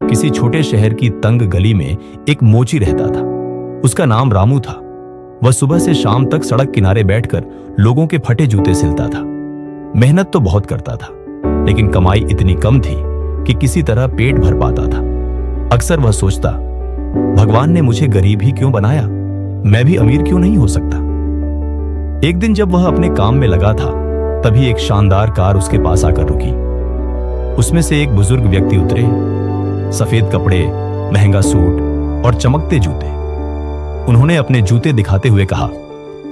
किसी छोटे शहर की तंग गली में एक मोची रहता था। उसका नाम रामू था। वह सुबह से शाम तक सड़क किनारे बैठकर लोगों के फटे जूते सिलता था। मेहनत तो बहुत करता था, लेकिन कमाई इतनी कम थी कि किसी तरह पेट भर पाता था। अक्सर वह सोचता, भगवान ने मुझे गरीब ही क्यों बनाया, मैं भी अमीर क्यों नहीं हो सकता। एक दिन जब वह अपने काम में लगा था, तभी एक शानदार कार उसके पास आकर रुकी। उसमें से एक बुजुर्ग व्यक्ति उतरे। सफेद कपड़े, महंगा सूट और चमकते जूते। उन्होंने अपने जूते दिखाते हुए कहा,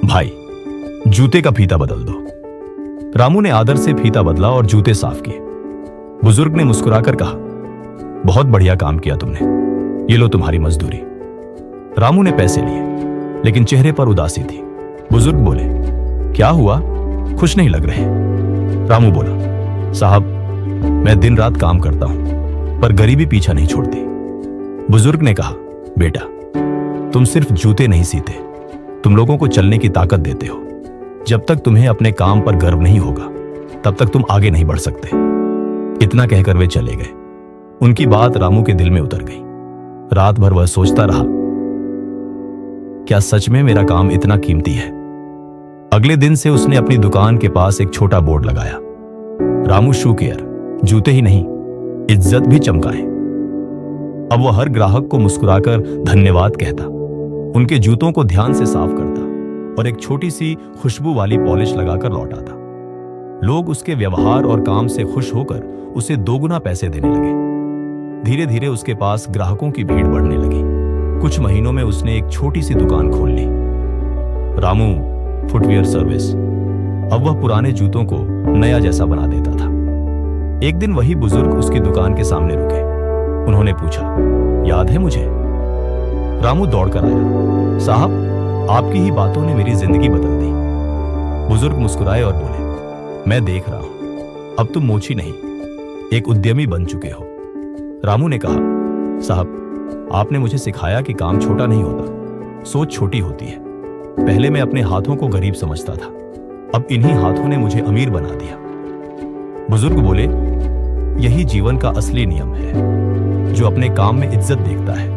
भाई, जूते का फीता बदल दो। रामू ने आदर से फीता बदला और जूते साफ किए। बुजुर्ग ने मुस्कुराकर कहा, बहुत बढ़िया काम किया तुमने, ये लो तुम्हारी मजदूरी। रामू ने पैसे लिए, लेकिन चेहरे पर उदासी थी। बुजुर्ग बोले, क्या हुआ, खुश नहीं लग रहे? रामू बोला, साहब, मैं दिन रात काम करता हूं, पर गरीबी पीछा नहीं छोड़ती। बुजुर्ग ने कहा, बेटा, तुम सिर्फ जूते नहीं सीते, तुम लोगों को चलने की ताकत देते हो। जब तक तुम्हें अपने काम पर गर्व नहीं होगा, तब तक तुम आगे नहीं बढ़ सकते। इतना कहकर वे चले गए। उनकी बात रामू के दिल में उतर गई। रात भर वह सोचता रहा, क्या सच में मेरा काम इतना कीमती है? अगले दिन से उसने अपनी दुकान के पास एक छोटा बोर्ड लगाया, रामू शू केयर, जूते ही नहीं, इज्जत भी चमकाए। अब वह हर ग्राहक को मुस्कुराकर धन्यवाद कहता, उनके जूतों को ध्यान से साफ करता और एक छोटी सी खुशबू वाली पॉलिश लगाकर लौटाता। लोग उसके व्यवहार और काम से खुश होकर उसे दोगुना पैसे देने लगे। धीरे धीरे उसके पास ग्राहकों की भीड़ बढ़ने लगी। कुछ महीनों में उसने एक छोटी सी दुकान खोल ली, रामू फुटवियर सर्विस। अब वह पुराने जूतों को नया जैसा बना देता था। एक दिन वही बुजुर्ग उसकी दुकान के सामने रुके। उन्होंने पूछा, याद है मुझे? रामू दौड़कर आया, साहब, आपकी ही बातों ने मेरी जिंदगी बदल दी। बुजुर्ग मुस्कुराए और बोले, मैं देख रहा हूं, अब तुम मोची नहीं, एक उद्यमी बन चुके हो। रामू ने कहा, साहब, आपने मुझे सिखाया कि काम छोटा नहीं होता, सोच छोटी होती है। पहले मैं अपने हाथों को गरीब समझता था, अब इन्हीं हाथों ने मुझे अमीर बना दिया। बुजुर्ग बोले, यही जीवन का असली नियम है। जो अपने काम में इज्जत देखता है,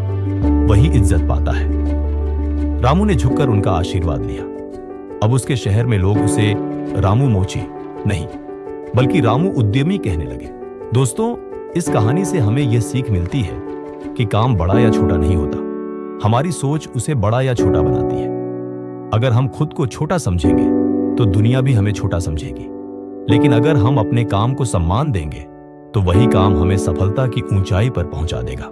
वही इज्जत पाता है। रामू ने झुककर उनका आशीर्वाद लिया। अब उसके शहर में लोग उसे रामू मोची नहीं, बल्कि रामू उद्यमी कहने लगे। दोस्तों, इस कहानी से हमें यह सीख मिलती है कि काम बड़ा या छोटा नहीं होता, हमारी सोच उसे बड़ा या छोटा बनाती है। अगर हम खुद को छोटा समझेंगे तो दुनिया भी हमें छोटा समझेगी, लेकिन अगर हम अपने काम को सम्मान देंगे तो वही काम हमें सफलता की ऊंचाई पर पहुंचा देगा।